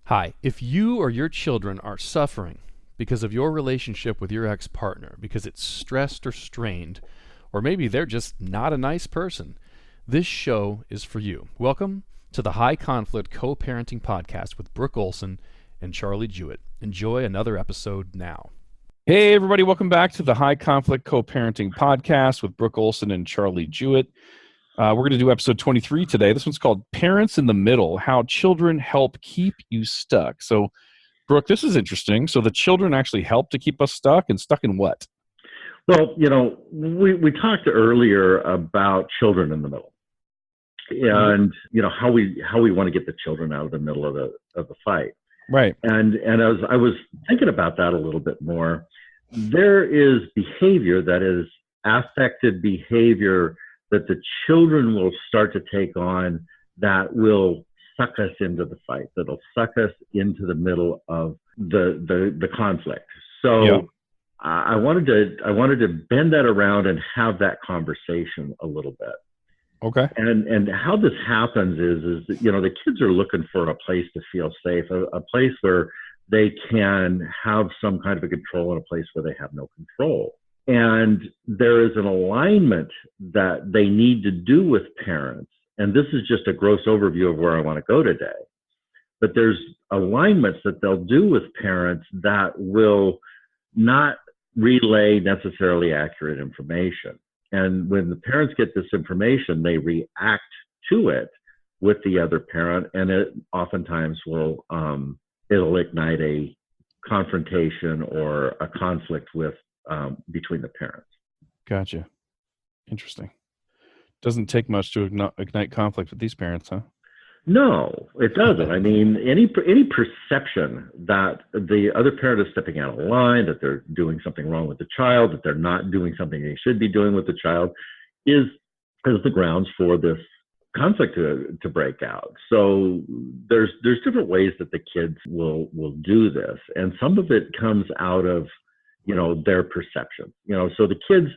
Hi, if you or your children are suffering because of your relationship with your ex-partner, because it's stressed or strained, or maybe they're just not a nice person, this show is for you. Welcome to the High Conflict Co-Parenting Podcast with Brook Olson and Charlie Jewett. Enjoy another episode now. Hey everybody, welcome back to the High Conflict Co-Parenting Podcast with Brook Olson and Charlie Jewett. We're going to do episode 23 today. This one's called Parents in the Middle, How Children Help Keep You Stuck. So, Brooke, this is interesting. So the children actually help to keep us stuck, and stuck in what? Well, we talked earlier about children in the middle, and how we want to get the children out of the middle of the fight. Right. And as I was thinking about that a little bit more, there is behavior that is affected behavior that the children will start to take on that will suck us into the fight, that'll suck us into the middle of the conflict. So yeah. I wanted to bend that around and have that conversation a little bit. Okay. And how this happens is the kids are looking for a place to feel safe, a place where they can have some kind of a control and a place where they have no control. And there is an alignment that they need to do with parents. And this is just a gross overview of where I want to go today. But there's alignments that they'll do with parents that will not relay necessarily accurate information. And when the parents get this information, they react to it with the other parent, and it oftentimes will it'll ignite a confrontation or a conflict with between the parents. Gotcha. Interesting. Doesn't take much to ignite conflict with these parents, huh? No, it doesn't. I mean, any perception that the other parent is stepping out of line, that they're doing something wrong with the child, that they're not doing something they should be doing with the child, is the grounds for this conflict to break out. So there's different ways that the kids will do this, and some of it comes out of their perception. So the kids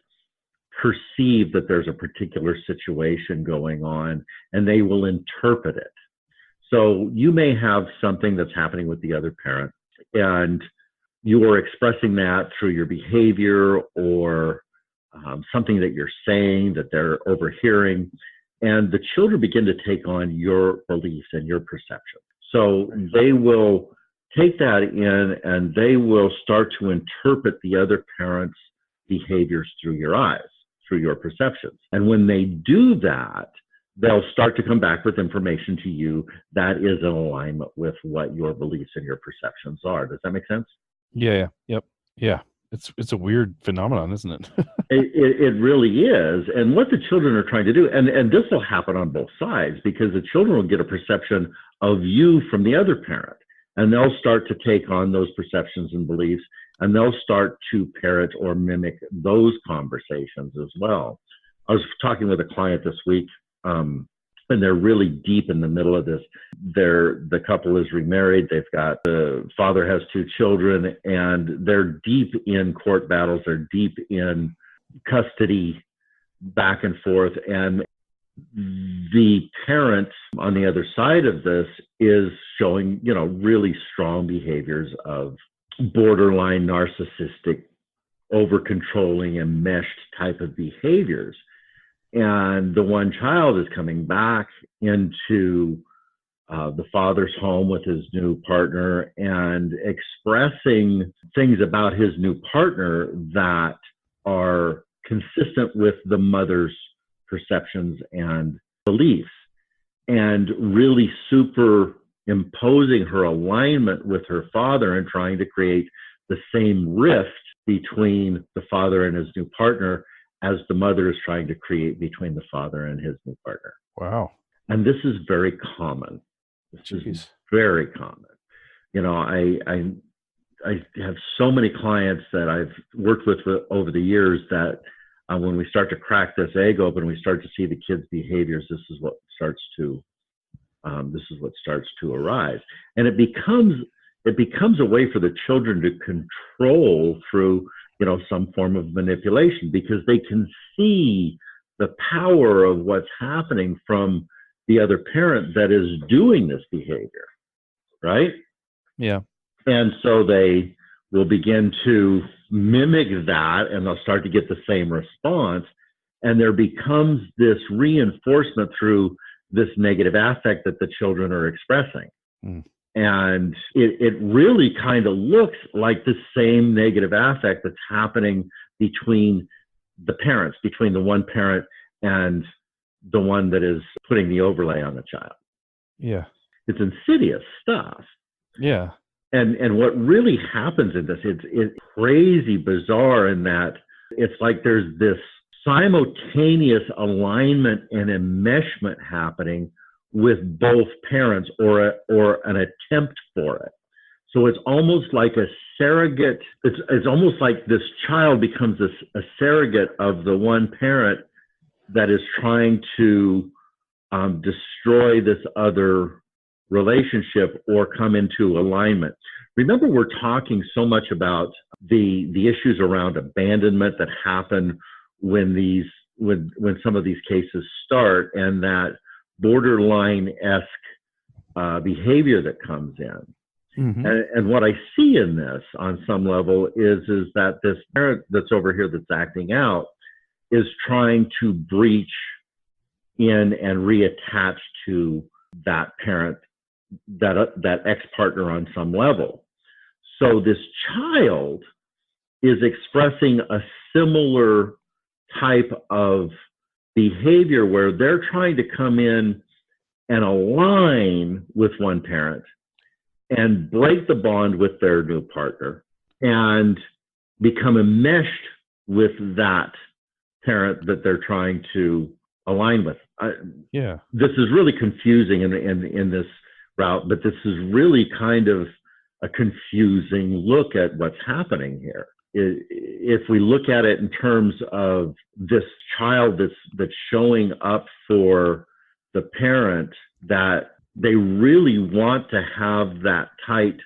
perceive that there's a particular situation going on, and they will interpret it. So you may have something that's happening with the other parent, and you are expressing that through your behavior or something that you're saying that they're overhearing, and the children begin to take on your beliefs and your perception. So they will take that in, and they will start to interpret the other parent's behaviors through your eyes, through your perceptions. And when they do that, they'll start to come back with information to you that is in alignment with what your beliefs and your perceptions are. Does that make sense? Yeah. Yep. Yeah. It's a weird phenomenon, isn't it? It really is. And what the children are trying to do, and this will happen on both sides, because the children will get a perception of you from the other parent, and they'll start to take on those perceptions and beliefs, and they'll start to parrot or mimic those conversations as well. I was talking with a client this week, and they're really deep in the middle of this. The couple is remarried. The father has 2 children, and they're deep in court battles. They're deep in custody back and forth. And the parent on the other side of this is showing, really strong behaviors of borderline narcissistic, over-controlling, enmeshed type of behaviors. And the one child is coming back into the father's home with his new partner and expressing things about his new partner that are consistent with the mother's perceptions and beliefs, and really superimposing her alignment with her father and trying to create the same rift between the father and his new partner as the mother is trying to create between the father and his new partner. Wow. And this is very common. This is very common. I have so many clients that I've worked with over the years that when we start to crack this egg open, we start to see the kids' behaviors. This is what starts to arise, and it becomes a way for the children to control through some form of manipulation, because they can see the power of what's happening from the other parent that is doing this behavior, right? Yeah. And so they will begin to mimic that, and they'll start to get the same response. And there becomes this reinforcement through this negative affect that the children are expressing. Mm. And it really kind of looks like the same negative affect that's happening between the parents, between the one parent and the one that is putting the overlay on the child. Yeah. It's insidious stuff. Yeah. And what really happens in this, it's crazy bizarre in that it's like there's this simultaneous alignment and enmeshment happening with both parents, or an attempt for it. So it's almost like a surrogate. It's almost like this child becomes a surrogate of the one parent that is trying to destroy this other relationship or come into alignment. Remember, we're talking so much about the issues around abandonment that happen when some of these cases start, and that borderline-esque behavior that comes in. Mm-hmm. And what I see in this on some level is that this parent that's over here that's acting out is trying to breach in and reattach to that parent, that ex-partner on some level. So this child is expressing a similar type of behavior where they're trying to come in and align with one parent and break the bond with their new partner and become enmeshed with that parent that they're trying to align with. This is really confusing in this route, but this is really kind of a confusing look at what's happening here. If we look at it in terms of this child that's showing up for the parent that they really want to have that tight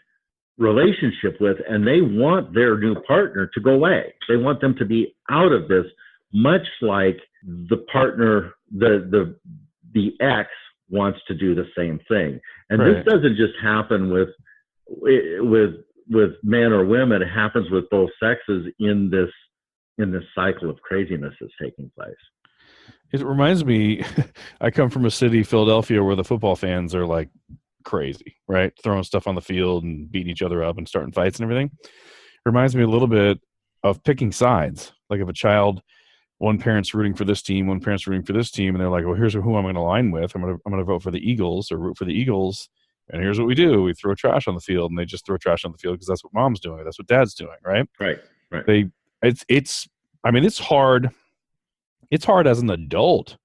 relationship with, and they want their new partner to go away. They want them to be out of this, much like the partner, the ex wants to do the same thing. And Right. This doesn't just happen with men or women. It happens with both sexes in this cycle of craziness that's taking place. It reminds me, I come from a city, Philadelphia, where the football fans are like crazy, right? Throwing stuff on the field and beating each other up and starting fights and everything. It reminds me a little bit of picking sides. Like if a child, one parent's rooting for this team, one parent's rooting for this team, and they're like, well, here's who I'm going to align with. I'm going to vote for the Eagles or root for the Eagles. And here's what we do. We throw trash on the field, and they just throw trash on the field because that's what mom's doing. That's what dad's doing, right? Right. It's hard. It's hard as an adult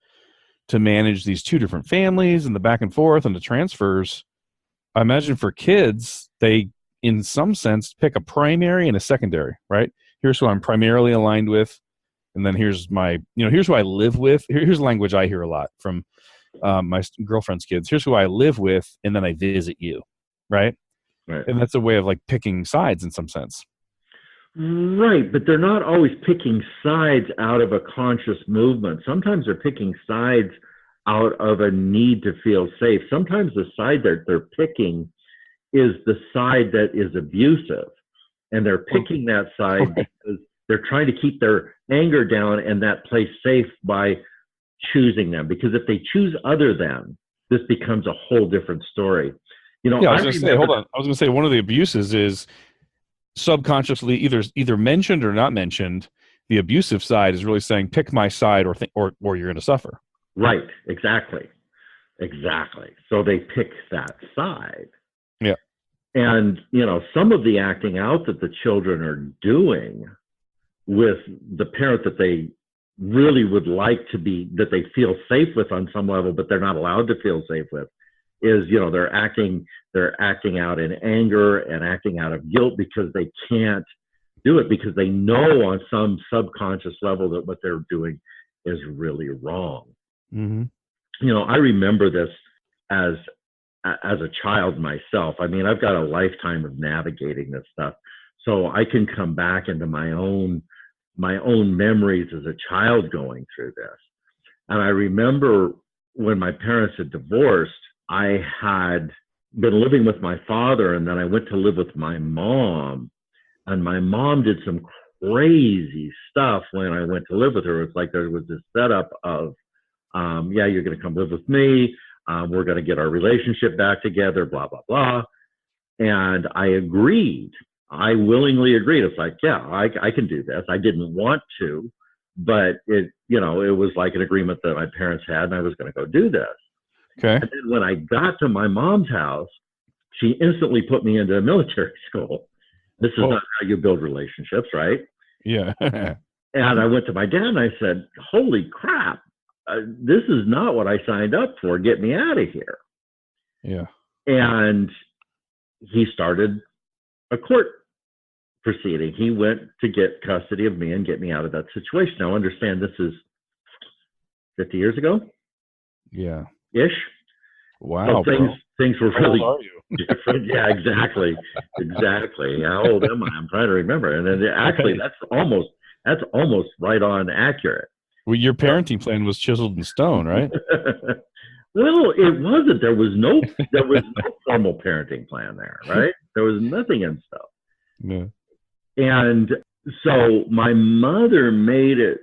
to manage these two different families and the back and forth and the transfers. I imagine for kids, they, in some sense, pick a primary and a secondary, right? Here's who I'm primarily aligned with. And then here's here's who I live with. Here's language I hear a lot from my girlfriend's kids. Here's who I live with, and then I visit you, right? Right. And that's a way of like picking sides in some sense. Right, but they're not always picking sides out of a conscious movement. Sometimes they're picking sides out of a need to feel safe. Sometimes the side that they're picking is the side that is abusive, and they're picking that side because they're trying to keep their anger down and that place safe by choosing them. Because if they choose other than, this becomes a whole different story. I was going to say, hold on. I was going to say one of the abuses is subconsciously either mentioned or not mentioned. The abusive side is really saying, pick my side or you're going to suffer. Right. Exactly. So they pick that side. Yeah. And, some of the acting out that the children are doing with the parent that they really would like to be, that they feel safe with on some level, but they're not allowed to feel safe with, is, they're acting out in anger and acting out of guilt because they can't do it, because they know on some subconscious level that what they're doing is really wrong. Mm-hmm. I remember this as a child myself. I mean, I've got a lifetime of navigating this stuff, so I can come back into my own memories as a child going through this. And I remember when my parents had divorced, I had been living with my father, and then I went to live with my mom, and my mom did some crazy stuff when I went to live with her. It's like there was this setup of, yeah, you're going to come live with me. We're going to get our relationship back together, blah, blah, blah. And I agreed. I willingly agreed. It's like, yeah, I can do this. I didn't want to, but it was like an agreement that my parents had, and I was going to go do this. Okay. And then when I got to my mom's house, she instantly put me into a military school. This is not how you build relationships, right? Yeah. And I went to my dad and I said, holy crap, this is not what I signed up for. Get me out of here. Yeah. And he started a court proceeding. He went to get custody of me and get me out of that situation. Now, understand, this is 50 years ago. Yeah. Ish. Wow. So things were really different. Yeah, exactly. How old am I? I'm trying to remember. And then actually, that's almost right on accurate. Well, your parenting plan was chiseled in stone, right? Well, it wasn't. There was no formal parenting plan there, right? There was nothing in stuff. Yeah. And so my mother made it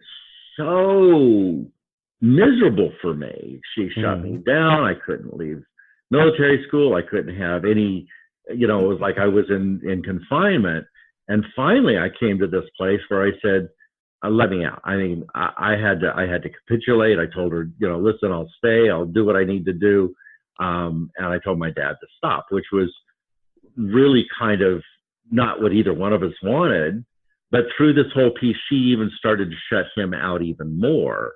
so miserable for me. She shut me down. I couldn't leave military school. I couldn't have any, it was like I was in confinement. And finally I came to this place where I said, let me out. I mean, I had to capitulate. I told her, listen, I'll stay. I'll do what I need to do. And I told my dad to stop, which was really kind of not what either one of us wanted. But through this whole piece, she even started to shut him out even more.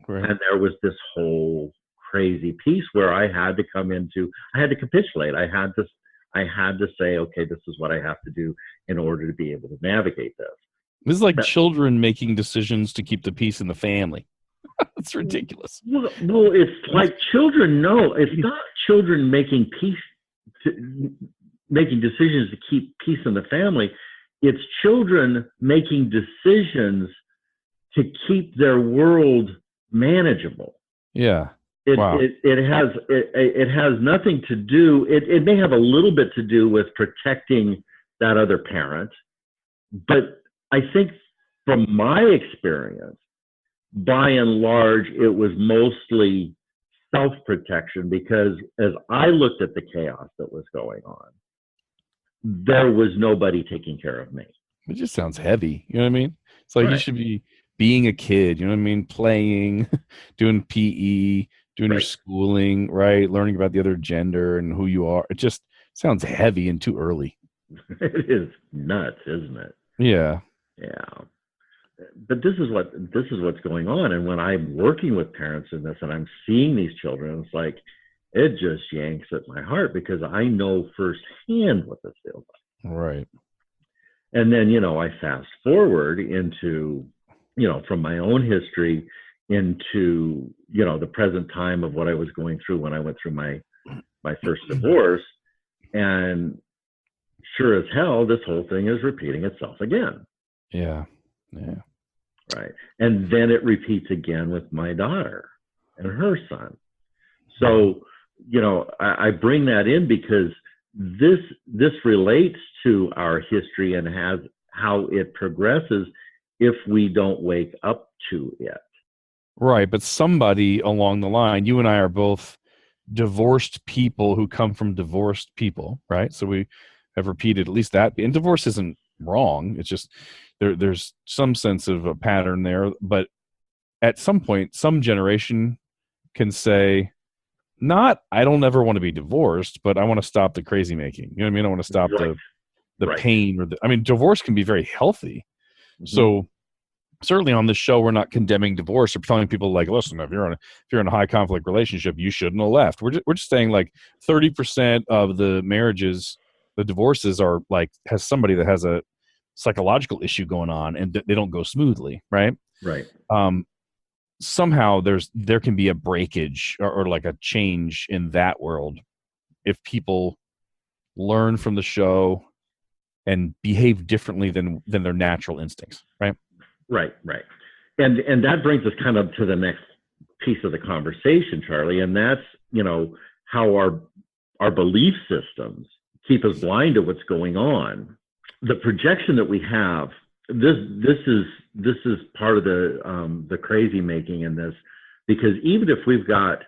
Right. And there was this whole crazy piece where I had to capitulate. I had to say, okay, this is what I have to do in order to be able to navigate this. This is like children making decisions to keep the peace in the family. That's ridiculous. Well, no, it's like children. No, it's not children making decisions to keep peace in the family. It's children making decisions to keep their world manageable. Yeah. It has nothing to do. It may have a little bit to do with protecting that other parent, but I think from my experience, by and large, it was mostly self-protection, because as I looked at the chaos that was going on, there was nobody taking care of me. It just sounds heavy. You know what I mean? It's like, right, you should be being a kid, you know what I mean? Playing, doing PE, doing your schooling, right? Learning about the other gender and who you are. It just sounds heavy and too early. It is nuts, isn't it? Yeah. Yeah. But this is what's going on. And when I'm working with parents in this and I'm seeing these children, it's like, it just yanks at my heart, because I know firsthand what this feels like. Right. And then, I fast forward into, from my own history into, the present time of what I was going through when I went through my first divorce. And sure as hell, this whole thing is repeating itself again. Yeah. Yeah. Right. And then it repeats again with my daughter and her son. So, I bring that in because this relates to our history and has how it progresses if we don't wake up to it. Right. But somebody along the line, you and I are both divorced people who come from divorced people, right? So we have repeated at least that. And divorce isn't wrong. It's just there's some sense of a pattern there. But at some point, some generation can say, I don't ever want to be divorced, but I want to stop the crazy making. You know what I mean? I want to stop the pain divorce can be very healthy. Mm-hmm. So certainly on this show, we're not condemning divorce or telling people like, listen, if you're in a high conflict relationship, you shouldn't have left. We're just saying like 30% of the marriages, the divorces are like, has somebody that has a psychological issue going on and they don't go smoothly. Right. Right. Somehow there can be a breakage or like a change in that world if people learn from the show and behave differently than their natural instincts, right? Right. And that brings us kind of to the next piece of the conversation, Charlie, and that's, how our belief systems keep us blind to what's going on. The projection that we have, this is part of the crazy making in this, because even if we've got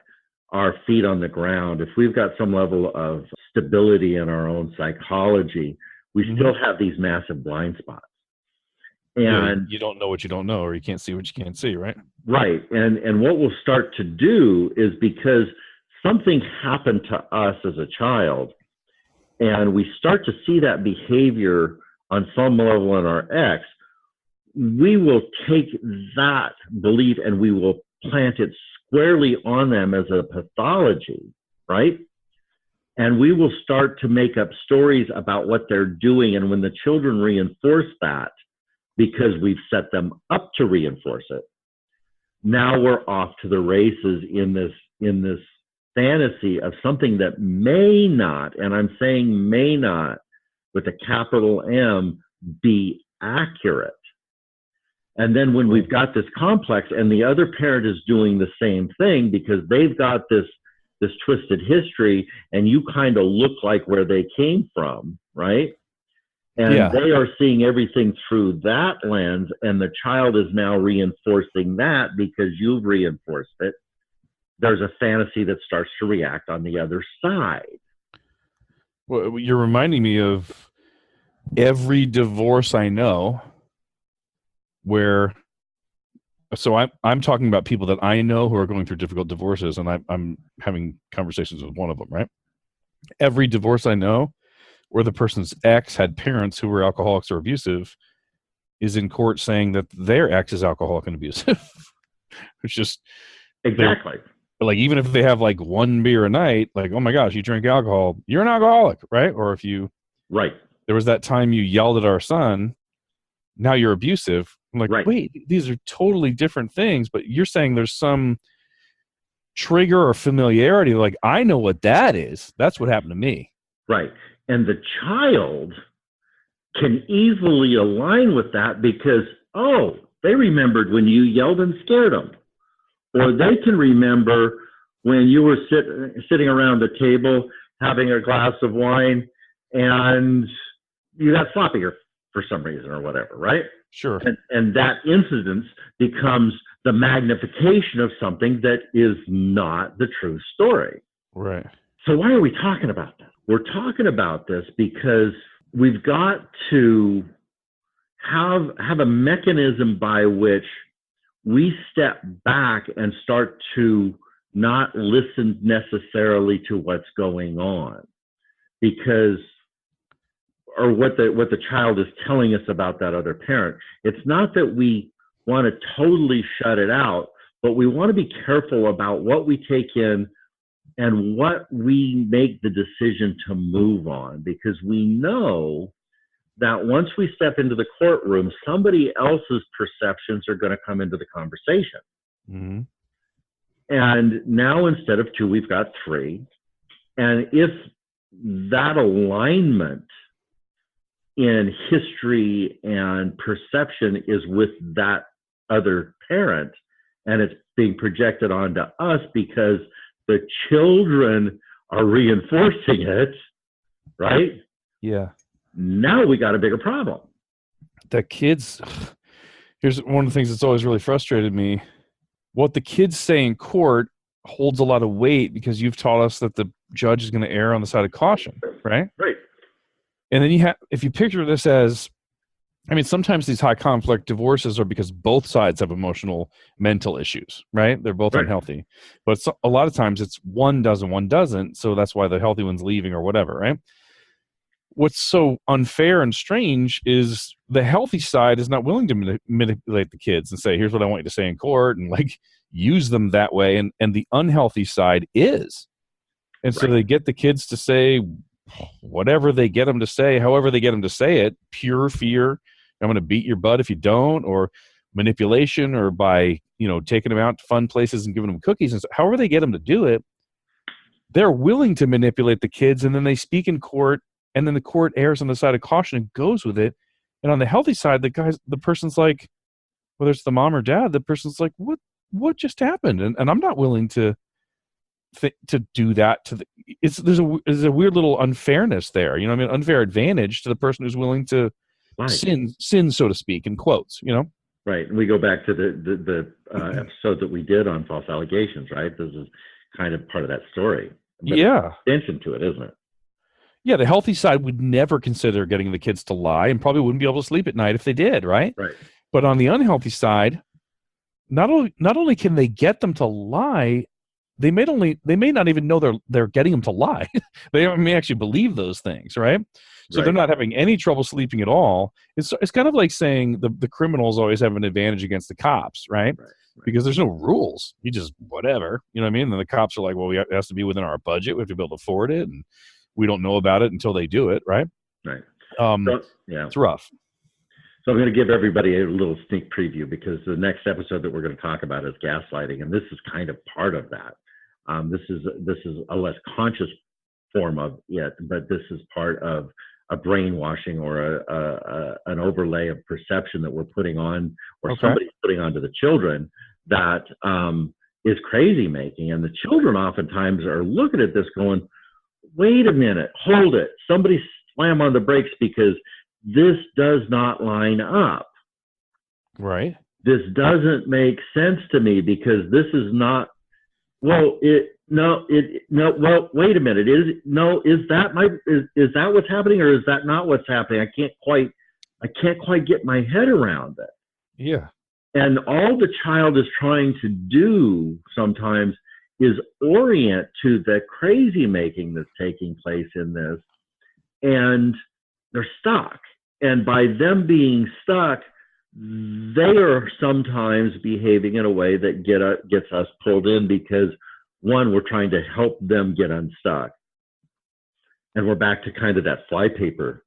our feet on the ground, if we've got some level of stability in our own psychology, we still have these massive blind spots. And you don't know what you don't know, or you can't see what you can't see, right? Right. And what we'll start to do is, because something happened to us as a child, and we start to see that behavior on some level in our ex, we will take that belief and we will plant it squarely on them as a pathology, right? And we will start to make up stories about what they're doing. And when the children reinforce that, because we've set them up to reinforce it, now we're off to the races in this fantasy of something that may not, and I'm saying may not with a capital M, be accurate. And then when we've got this complex and the other parent is doing the same thing because they've got this twisted history, and you kind of look like where they came from, right? And they are seeing everything through that lens, and the child is now reinforcing that because you've reinforced it. There's a fantasy that starts to react on the other side. Well, you're reminding me of every divorce I know where, so I'm talking about people that I know who are going through difficult divorces, and I'm having conversations with one of them, right? Every divorce I know where the person's ex had parents who were alcoholics or abusive is in court saying that their ex is alcoholic and abusive. It's just exactly like, even if they have like one beer a night, like, oh my gosh, you drink alcohol, you're an alcoholic, right? Or if you, right, there was that time you yelled at our son, now you're abusive. I'm like, right. Wait, these are totally different things, but you're saying there's some trigger or familiarity. Like, I know what that is. That's what happened to me. Right. And the child can easily align with that because, oh, they remembered when you yelled and scared them. Or they can remember when you were sitting around the table having a glass of wine and you got sloppy for some reason or whatever, right? Sure. And that incident becomes the magnification of something that is not the true story. Right. So why are we talking about this? We're talking about this because we've got to have a mechanism by which we step back and start to not listen necessarily to what's going on, because, or what the child is telling us about that other parent. It's not that we want to totally shut it out, but we want to be careful about what we take in and what we make the decision to move on, because we know that once we step into the courtroom, somebody else's perceptions are going to come into the conversation. Mm-hmm. And now instead of two, we've got three. And if that alignment in history and perception is with that other parent, and it's being projected onto us because the children are reinforcing it, right? Yeah. Now we got a bigger problem. The kids, here's one of the things that's always really frustrated me. What the kids say in court holds a lot of weight because you've taught us that the judge is going to err on the side of caution, right? Right. And then if you picture this as, I mean, sometimes these high conflict divorces are because both sides have emotional, mental issues, right? They're both unhealthy. But a lot of times it's one doesn't. So that's why the healthy one's leaving or whatever, right? What's so unfair and strange is the healthy side is not willing to manipulate the kids and say, here's what I want you to say in court, and like use them that way. And the unhealthy side is. And so they get the kids to say whatever they get them to say, however they get them to say it, pure fear. I'm going to beat your butt if you don't, or manipulation, or by, taking them out to fun places and giving them cookies. And so, however they get them to do it, they're willing to manipulate the kids. And then they speak in court, and then the court errs on the side of caution and goes with it. And on the healthy side, the person's like, whether it's the mom or dad, the person's like, what just happened? And I'm not willing to to do that to there's a weird little unfairness there. You know what I mean? Unfair advantage to the person who's willing to Right. sin, so to speak, in quotes, you know? Right. And we go back to the episode that we did on false allegations, right? This is kind of part of that story. But Yeah. it's an extension to it, isn't it? Yeah, the healthy side would never consider getting the kids to lie and probably wouldn't be able to sleep at night if they did, right? Right. But on the unhealthy side, not only can they get them to lie, they may not even know they're getting them to lie. They may actually believe those things, right? So Right. they're not having any trouble sleeping at all. It's kind of like saying the criminals always have an advantage against the cops, right? Right. Because there's no rules. You just whatever, you know what I mean? And the cops are like, well, it has to be within our budget. We have to be able to afford it, and we don't know about it until they do it, right? Right. Yeah. It's rough. So I'm going to give everybody a little sneak preview, because the next episode that we're going to talk about is gaslighting, and this is kind of part of that. This is a less conscious form of it, but this is part of a brainwashing or an overlay of perception that we're putting on, or somebody's putting onto the children, that is crazy making. And the children oftentimes are looking at this going, wait a minute, hold it. Somebody slam on the brakes, because this does not line up. Right. This doesn't make sense to me, because this is not, well, well, wait a minute. Is that what's happening, or is that not what's happening? I can't quite get my head around it. Yeah. And all the child is trying to do sometimes is orient to the crazy making that's taking place in this, and they're stuck. And by them being stuck, they are sometimes behaving in a way that gets us pulled in, because one, we're trying to help them get unstuck. And we're back to kind of that flypaper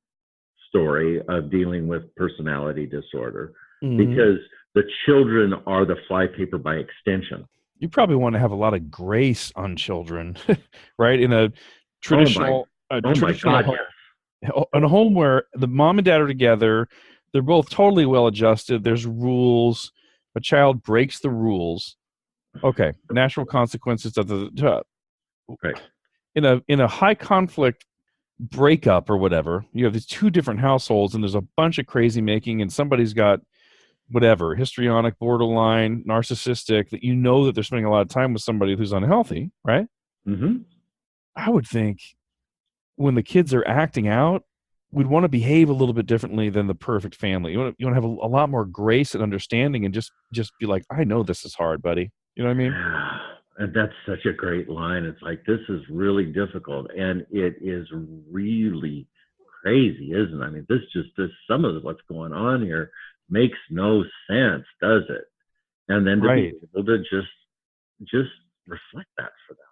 story of dealing with personality disorder, because the children are the flypaper by extension. You probably want to have a lot of grace on children, right? In a traditional, traditional home, in a home where the mom and dad are together, they're both totally well adjusted. There's rules. A child breaks the rules. Okay, natural consequences. Right. In a high conflict breakup or whatever, you have these two different households, and there's a bunch of crazy making, and somebody's got whatever, histrionic, borderline, narcissistic, that you know that they're spending a lot of time with somebody who's unhealthy, right? Mm-hmm. I would think when the kids are acting out, we'd want to behave a little bit differently than the perfect family. You want to have a lot more grace and understanding, and just be like, I know this is hard, buddy. You know what I mean? And that's such a great line. It's like, this is really difficult, and it is really crazy, isn't it? I mean, this some of what's going on here makes no sense, does it? And then to be able to just reflect that for them.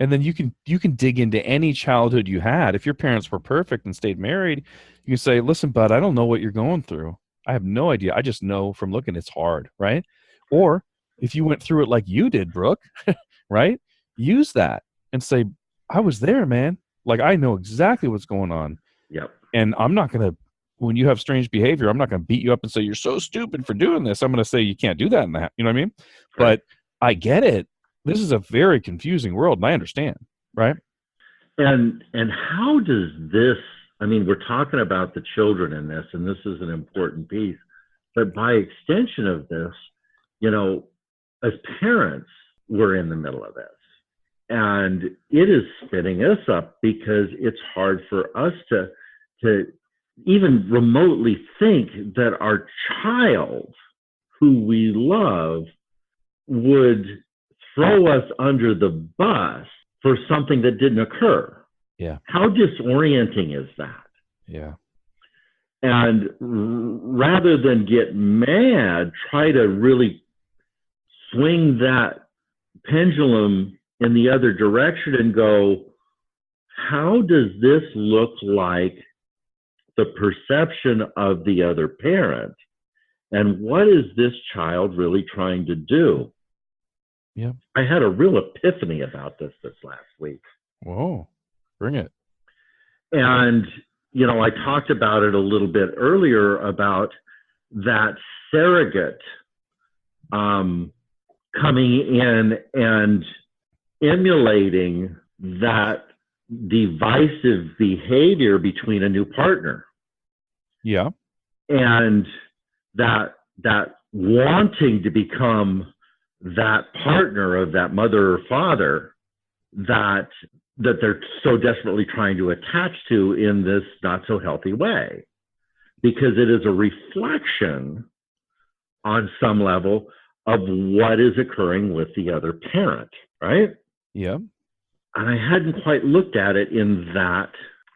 And then you can dig into any childhood you had. If your parents were perfect and stayed married, you can say, listen, bud, I don't know what you're going through. I have no idea. I just know from looking it's hard, right? Or if you went through it like you did, Brooke, right? Use that and say, I was there, man. Like, I know exactly what's going on. Yep. And I'm not going to, when you have strange behavior, I'm not going to beat you up and say, you're so stupid for doing this. I'm going to say, you can't do that in that. You know what I mean? Right. But I get it. This is a very confusing world, and I understand, right? And how does this, I mean, we're talking about the children in this, and this is an important piece, but by extension of this, you know, as parents, we're in the middle of this. And it is spinning us up, because it's hard for us to even remotely think that our child, who we love, would throw us under the bus for something that didn't occur. Yeah. How disorienting is that? Yeah. And rather than get mad, try to really swing that pendulum in the other direction and go, how does this look like the perception of the other parent? And what is this child really trying to do? Yeah. I had a real epiphany about this last week. Whoa, bring it. And, you know, I talked about it a little bit earlier about that surrogate coming in and emulating that divisive behavior between a new partner. Yeah. And that wanting to become that partner of that mother or father that they're so desperately trying to attach to in this not so healthy way, because it is a reflection on some level of what is occurring with the other parent, right? Yeah. And I hadn't quite looked at it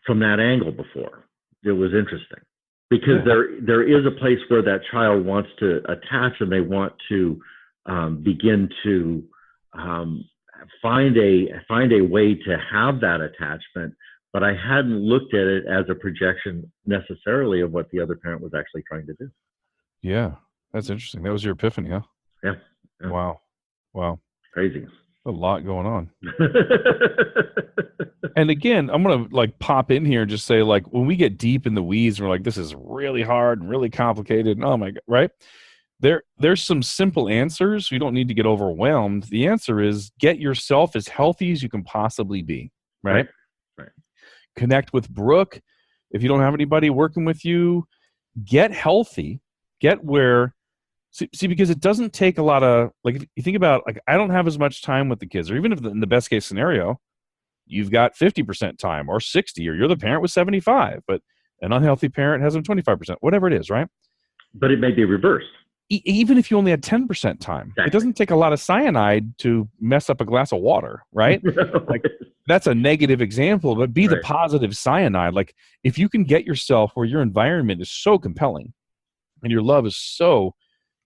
from that angle before. It was interesting because there is a place where that child wants to attach and they want to begin to find a way to have that attachment, but I hadn't looked at it as a projection necessarily of what the other parent was actually trying to do. Yeah. That's interesting. That was your epiphany, huh? Yeah. Wow. Crazy. A lot going on. And again, I'm going to pop in here and just say, when we get deep in the weeds, we're like, this is really hard and really complicated. And oh my God, right? There's some simple answers. You don't need to get overwhelmed. The answer is get yourself as healthy as you can possibly be, right? Right. Connect with Brooke. If you don't have anybody working with you, get healthy. Get where, see, because it doesn't take a lot of, if you think about, I don't have as much time with the kids, or even if in the best case scenario, you've got 50% time or 60, or you're the parent with 75, but an unhealthy parent has them 25%, whatever it is, right? But it may be reversed. Even if you only had 10% time, It doesn't take a lot of cyanide to mess up a glass of water, right? That's a negative example, but be the positive cyanide. If you can get yourself where your environment is so compelling and your love is so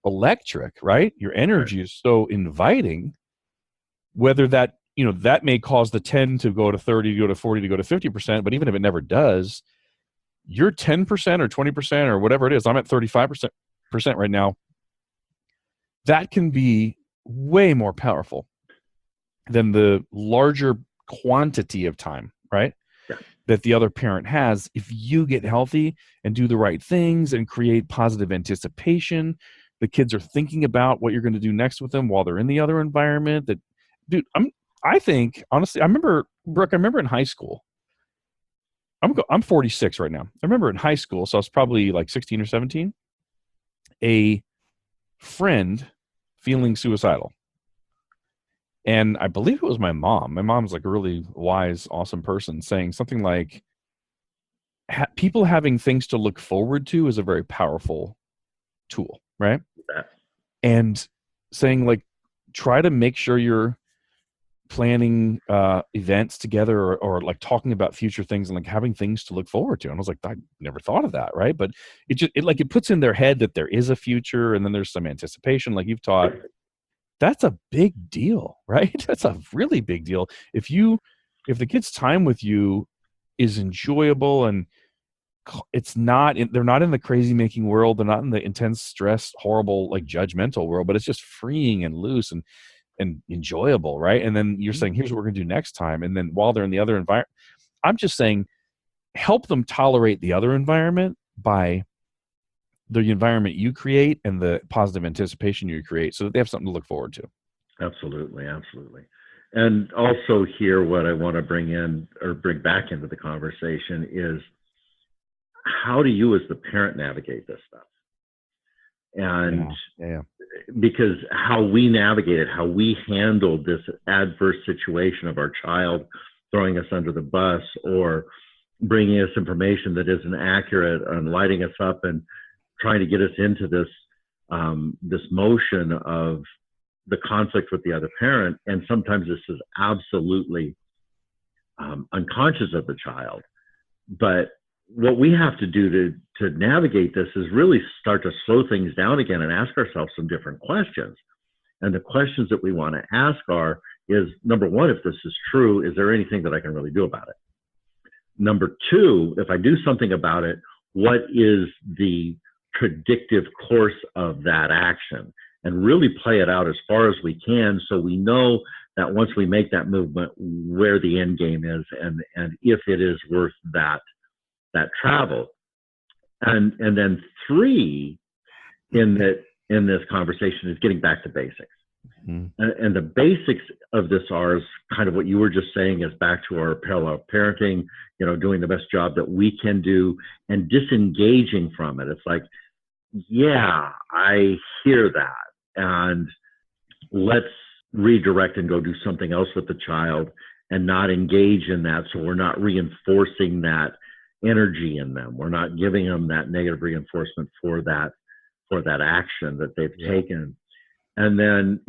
electric, right? Your energy is so inviting, whether that, that may cause the 10 to go to 30, to go to 40, to go to 50%, but even if it never does, you're 10% or 20% or whatever it is. I'm at 35% right now. That can be way more powerful than the larger quantity of time, right? Yeah. That the other parent has. If you get healthy and do the right things and create positive anticipation, the kids are thinking about what you're going to do next with them while they're in the other environment. That, dude, I think, honestly, Brooke, I remember in high school, I'm 46 right now. I remember in high school, so I was probably 16 or 17, a friend feeling suicidal. And I believe it was my mom. My mom's a really wise, awesome person, saying something like, people having things to look forward to is a very powerful tool, right? Yeah. And saying try to make sure you're planning events together or talking about future things and having things to look forward to. And I was like, I never thought of that, right? But it puts in their head that there is a future, and then there's some anticipation, like you've taught. That's a big deal, right? That's a really big deal. If the kid's time with you is enjoyable and they're not in the crazy making world, they're not in the intense, stressed, horrible, judgmental world, but it's just freeing and loose and enjoyable, right? And then you're saying, here's what we're going to do next time. And then while they're in the other environment, I'm just saying, help them tolerate the other environment by the environment you create and the positive anticipation you create, so that they have something to look forward to. Absolutely. And also here, what I want to bring back into the conversation is, how do you as the parent navigate this stuff? And because how we navigate it, how we handle this adverse situation of our child throwing us under the bus or bringing us information that isn't accurate and lighting us up and trying to get us into this motion of the conflict with the other parent. And sometimes this is absolutely unconscious of the child. But what we have to do to navigate this is really start to slow things down again and ask ourselves some different questions. And the questions that we want to ask is, number one, if this is true, is there anything that I can really do about it? Number two, if I do something about it, what is the predictive course of that action? And really play it out as far as we can, so we know that once we make that movement, where the end game is, and if it is worth that travel. And then three in this conversation is getting back to basics. Mm. And the basics of this are is kind of what you were just saying, is back to our parallel parenting, doing the best job that we can do and disengaging from it. It's like, yeah, I hear that. And let's redirect and go do something else with the child and not engage in that. So we're not reinforcing that energy in them. We're not giving them that negative reinforcement for that action that they've taken. And then,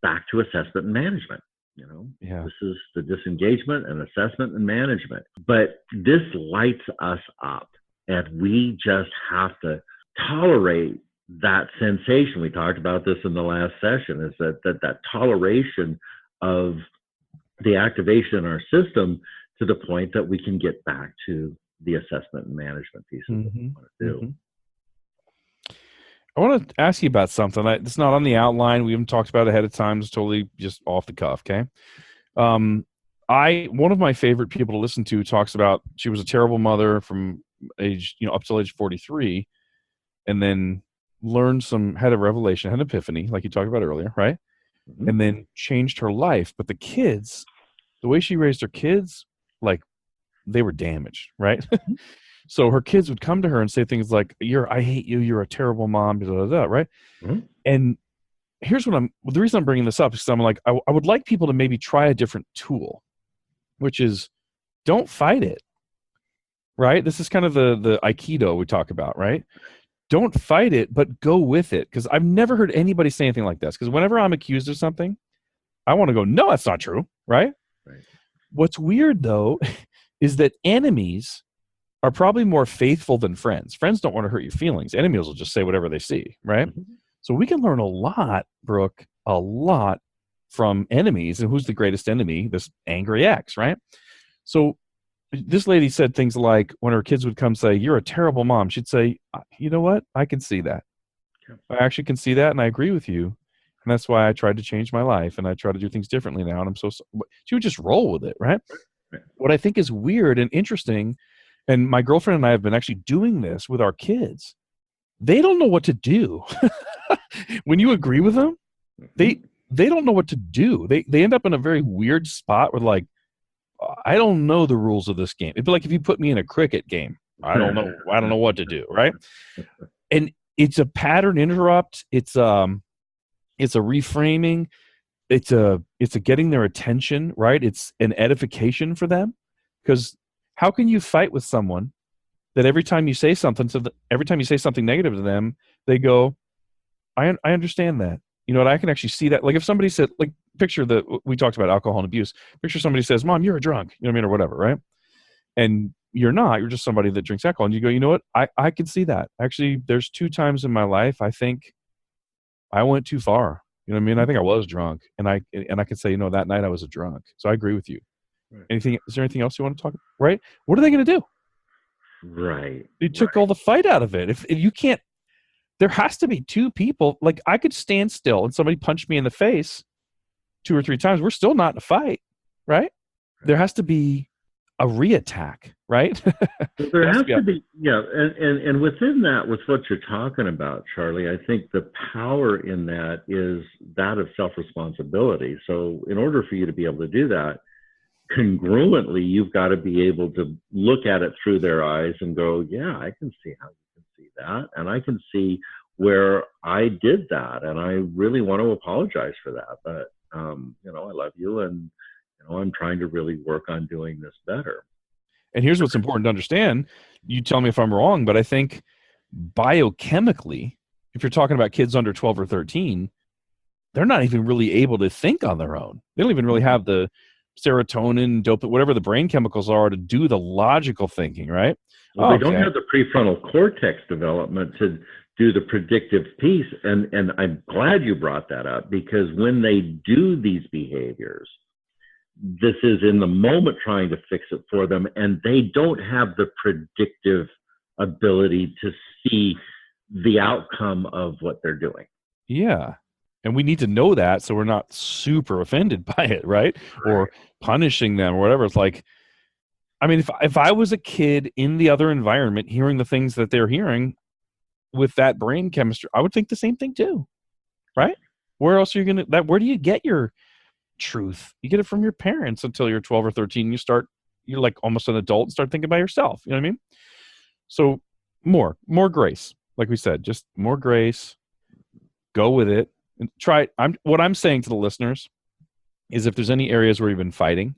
back to assessment and management. This is the disengagement and assessment and management. But this lights us up, and we just have to tolerate that sensation. We talked about this in the last session, is that toleration of the activation in our system to the point that we can get back to the assessment and management piece of what we want to do. Mm-hmm. I want to ask you about something. It's not on the outline. We haven't talked about it ahead of time. It's totally just off the cuff. Okay. One of my favorite people to listen to talks about, she was a terrible mother from age, up till age 43, and then had a revelation, had an epiphany, like you talked about earlier, right? Mm-hmm. And then changed her life. But the kids, the way she raised her kids, like, they were damaged, right? So her kids would come to her and say things like, I hate you, you're a terrible mom, blah, blah, blah, right? Mm-hmm. And here's the reason I'm bringing this up is I'm like, I would like people to maybe try a different tool, which is, don't fight it, right? This is kind of the Aikido we talk about, right? Don't fight it, but go with it. Because I've never heard anybody say anything like this. Because whenever I'm accused of something, I want to go, no, that's not true, right? What's weird, though, is that enemies are probably more faithful than friends. Friends don't want to hurt your feelings. Enemies will just say whatever they see, right? Mm-hmm. So we can learn a lot, Brooke, a lot from enemies. And who's the greatest enemy? This angry ex, right? So this lady said things like, when her kids would come say, you're a terrible mom, she'd say, you know what? I can see that. I actually can see that, and I agree with you. And that's why I tried to change my life, and I try to do things differently now. And I'm so she would just roll with it, right? What I think is weird and interesting, and my girlfriend and I have been actually doing this with our kids. They don't know what to do. When you agree with them, they don't know what to do. They end up in a very weird spot where, like, I don't know the rules of this game. It'd be like if you put me in a cricket game. I don't know what to do, right? And it's a pattern interrupt. It's a reframing. It's a getting their attention, right? It's an edification for them. Because how can you fight with someone that every time you say something negative to them, they go, I understand that. You know what? I can actually see that. Like if somebody said, like, picture we talked about alcohol and abuse. Picture somebody says, Mom, you're a drunk. You know what I mean? Or whatever, right? And you're not. You're just somebody that drinks alcohol. And you go, you know what? I can see that. Actually, there's 2 times in my life I think I went too far. You know what I mean? I think I was drunk. And I can say, that night I was a drunk. So I agree with you. Right. Is there anything else you want to talk about? Right? What are they going to do? Right. You took all the fight out of it. If you can't, there has to be 2 people. Like, I could stand still and somebody punched me in the face 2 or 3 times. We're still not in a fight, right? There has to be a reattack, right? There has to be, yeah. And within that, with what you're talking about, Charlie, I think the power in that is that of self-responsibility. So in order for you to be able to do that, congruently, you've got to be able to look at it through their eyes and go, yeah, I can see how you can see that. And I can see where I did that. And I really want to apologize for that. But, I love you. And, I'm trying to really work on doing this better. And here's what's important to understand. You tell me if I'm wrong, but I think biochemically, if you're talking about kids under 12 or 13, they're not even really able to think on their own. They don't even really have the serotonin, dopamine, whatever the brain chemicals are to do the logical thinking, right? Well, they don't have the prefrontal cortex development to do the predictive piece. And I'm glad you brought that up, because when they do these behaviors, this is in the moment trying to fix it for them, and they don't have the predictive ability to see the outcome of what they're doing. Yeah. And we need to know that so we're not super offended by it, right? Or punishing them or whatever. It's like, I mean, if I was a kid in the other environment hearing the things that they're hearing with that brain chemistry, I would think the same thing too, right? Where else are you going to, where do you get your truth? You get it from your parents until you're 12 or 13. You're like almost an adult and start thinking about yourself. You know what I mean? So more grace. Like we said, just more grace, go with it and try it. What I'm saying to the listeners is if there's any areas where you've been fighting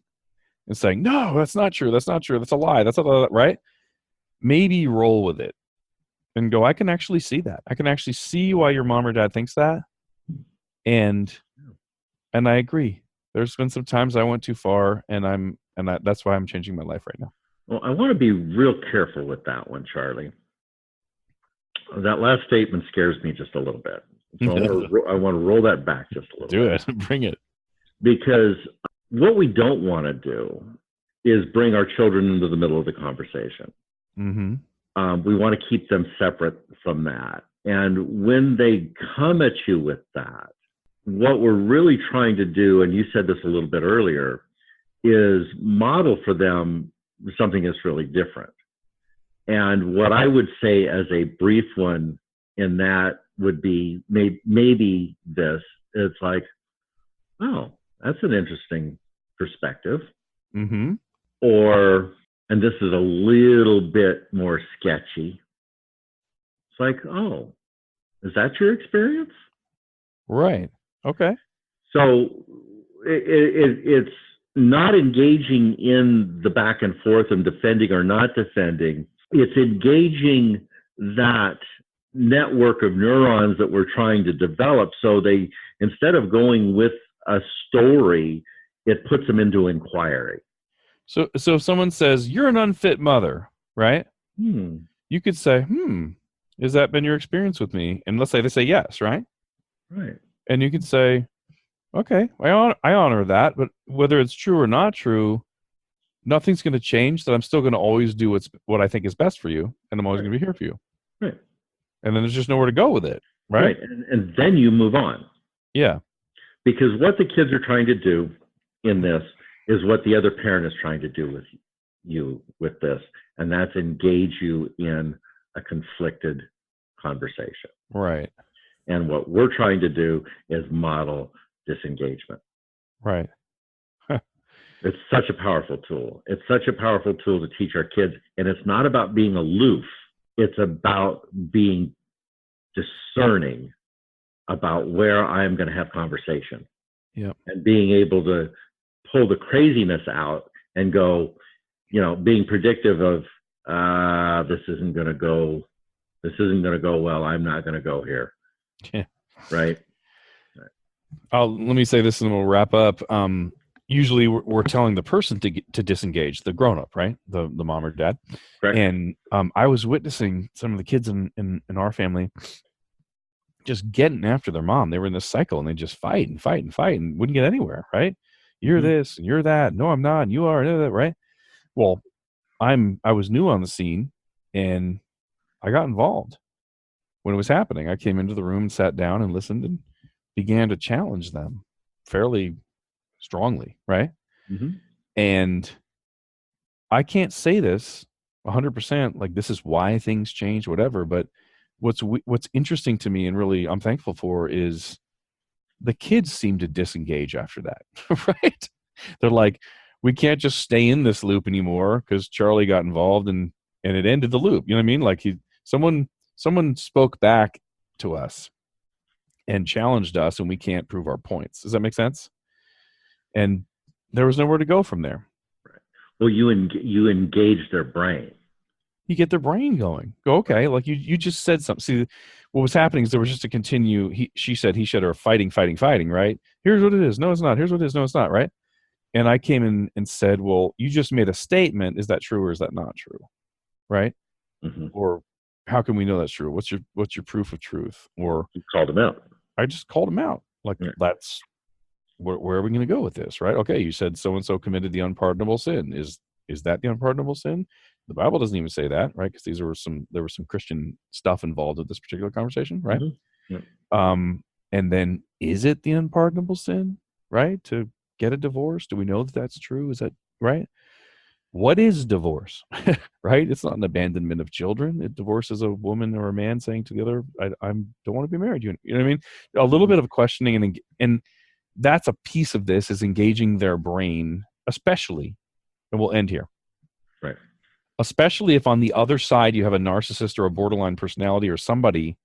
and saying, no, that's not true. That's not true. That's a lie. That's a right. Maybe roll with it and go, I can actually see that. I can actually see why your mom or dad thinks that. And I agree. There's been some times I went too far that's why I'm changing my life right now. Well, I want to be real careful with that one, Charlie. That last statement scares me just a little bit. So I want to roll that back just a little bit. Do it. Bring it. Because what we don't want to do is bring our children into the middle of the conversation. Mm-hmm. We want to keep them separate from that. And when they come at you with that, what we're really trying to do, and you said this a little bit earlier, is model for them something that's really different. And what I would say as a brief one in that would be maybe this. It's like, oh, that's an interesting perspective. Mm-hmm. Or, and this is a little bit more sketchy. It's like, oh, is that your experience? Right. Okay. So it's not engaging in the back and forth and defending or not defending. It's engaging that network of neurons that we're trying to develop. So they, instead of going with a story, it puts them into inquiry. So if someone says, you're an unfit mother, right? You could say, has that been your experience with me? And let's say they say yes, right? Right. And you could say, okay, I honor that, but whether it's true or not true, nothing's going to change. That I'm still going to always do what I think is best for you, and I'm always going to be here for you. Right. And then there's just nowhere to go with it, right? And then you move on. Yeah. Because what the kids are trying to do in this is what the other parent is trying to do with you with this, and that's engage you in a conflicted conversation. Right. And what we're trying to do is model disengagement. Right. It's such a powerful tool. It's such a powerful tool to teach our kids. And it's not about being aloof. It's about being discerning about where I'm going to have conversation. Yep. And being able to pull the craziness out and go, being predictive of, this isn't going to go well. I'm not going to go here. Yeah. Right. Let me say this and then we'll wrap up. Usually we're telling the person to disengage, the grown-up, right? The mom or dad. Correct. And I was witnessing some of the kids in our family just getting after their mom. They were in this cycle and they just fight and wouldn't get anywhere, right? You're this and you're that. No, I'm not. And you are, right? Well, I was new on the scene and I got involved when it was happening. I came into the room and sat down and listened and began to challenge them fairly strongly, right? Mm-hmm. And I can't say this 100%, like this is why things change, whatever, but what's interesting to me and really I'm thankful for is the kids seem to disengage after that, right? They're like, we can't just stay in this loop anymore because Charlie got involved and it ended the loop. You know what I mean? Like someone spoke back to us and challenged us and we can't prove our points. Does that make sense? And there was nowhere to go from there. Right. Well, you engage their brain. You get their brain going. Go, okay, like you just said something. See, what was happening is there was just a continue, she said, he said, or fighting, right? Here's what it is. No, it's not. Here's what it is. No, it's not, right? And I came in and said, well, you just made a statement. Is that true or is that not true? Right? Mm-hmm. Or how can we know that's true? What's your proof of truth? Or you called him out. I just called him out. Like that's where are we going to go with this, right? Okay, you said so-and-so committed the unpardonable sin. Is that the unpardonable sin? The Bible doesn't even say that, right? Because there was some Christian stuff involved with this particular conversation, right? Mm-hmm. Yeah. And then is it the unpardonable sin, right? To get a divorce? Do we know that that's true? Is that right? what is divorce? Right? It's not an abandonment of children. Divorce is a woman or a man saying to the other, I don't want to be married. You know what I mean? A little bit of questioning, and that's a piece of this, is engaging their brain, especially, and we'll end here. Right. Especially if on the other side you have a narcissist or a borderline personality or somebody,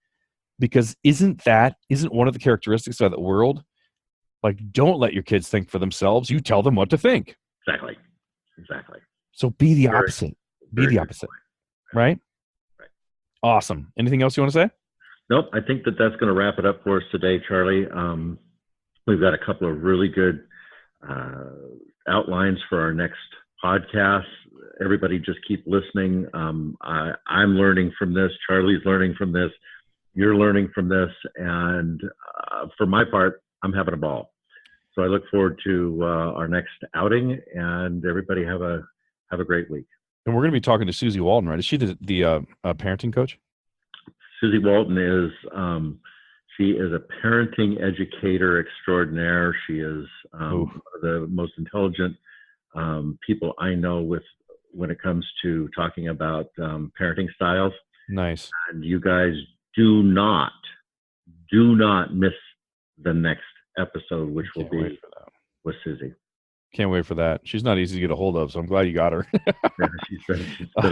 because isn't one of the characteristics of that world? Like, don't let your kids think for themselves. You tell them what to think. Exactly. So be the opposite. Be the opposite. Right? Right. Awesome. Anything else you want to say? Nope. I think that's going to wrap it up for us today, Charlie. We've got a couple of really good outlines for our next podcast. Everybody just keep listening. I'm learning from this. Charlie's learning from this. You're learning from this. And for my part, I'm having a ball. So I look forward to our next outing, and everybody have a great week. And we're going to be talking to Susie Walton, right? Is she the parenting coach? Susie Walton is she is a parenting educator extraordinaire. She is one of the most intelligent people I know when it comes to talking about parenting styles. Nice. And you guys do not miss the next episode, which will be with Susie. Can't wait for that. She's not easy to get a hold of, so I'm glad you got her. Yeah, she's been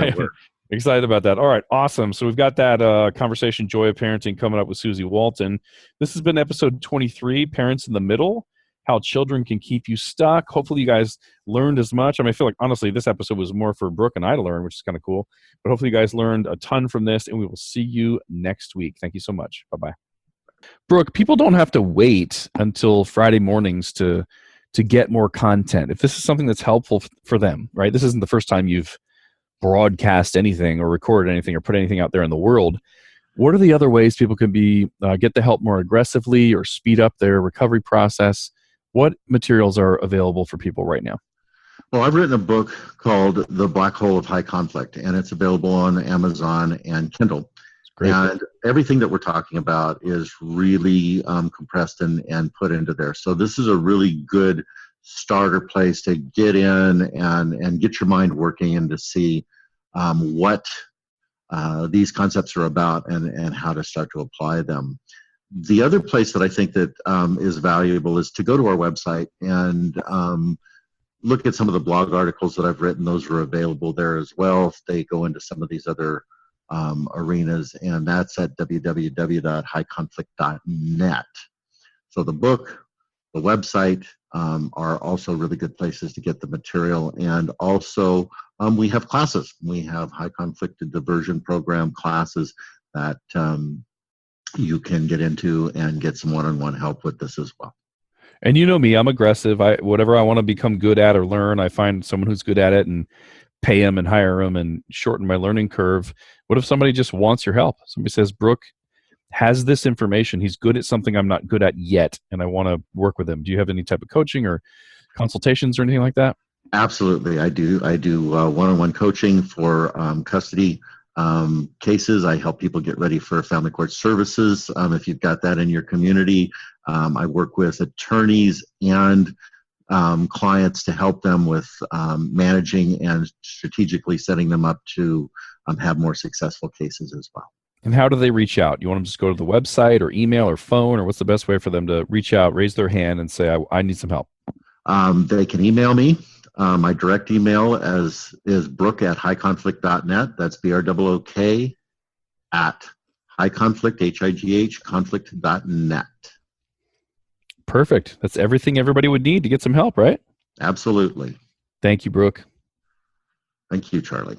at work. Excited about that. All right, awesome. So we've got that conversation, Joy of Parenting, coming up with Susie Walton. This has been episode 23, Parents in the Middle, How Children Can Keep You Stuck. Hopefully you guys learned as much. I mean, I feel like, honestly, this episode was more for Brooke and I to learn, which is kind of cool. But hopefully you guys learned a ton from this, and we will see you next week. Thank you so much. Bye-bye. Brooke, people don't have to wait until Friday mornings to get more content. If this is something that's helpful for them, right? This isn't the first time you've broadcast anything or recorded anything or put anything out there in the world. What are the other ways people can get the help more aggressively or speed up their recovery process? What materials are available for people right now? Well, I've written a book called The Black Hole of High Conflict, and it's available on Amazon and Kindle. Great. And everything that we're talking about is really compressed and put into there. So this is a really good starter place to get in and get your mind working and to see what these concepts are about and how to start to apply them. The other place that I think that is valuable is to go to our website and look at some of the blog articles that I've written. Those are available there as well. They go into some of these other arenas, and that's at www.highconflict.net. So the book, the website are also really good places to get the material. And also we have classes. We have high conflict and diversion program classes that you can get into and get some one-on-one help with this as well. And you know me, I'm aggressive. Whatever I want to become good at or learn, I find someone who's good at it and pay them and hire them and shorten my learning curve. What if somebody just wants your help? Somebody says, Brooke has this information. He's good at something I'm not good at yet, and I want to work with him. Do you have any type of coaching or consultations or anything like that? Absolutely. I do one-on-one coaching for custody cases. I help people get ready for family court services. If you've got that in your community, I work with attorneys and clients to help them with managing and strategically setting them up to have more successful cases as well. And how do they reach out? You want them to just go to the website or email or phone, or what's the best way for them to reach out, raise their hand, and say, I need some help? They can email me. My direct email is brooke@highconflict.net. That's BROOK at highconflict, HIGH, conflict.net. Perfect. That's everything everybody would need to get some help, right? Absolutely. Thank you, Brooke. Thank you, Charlie.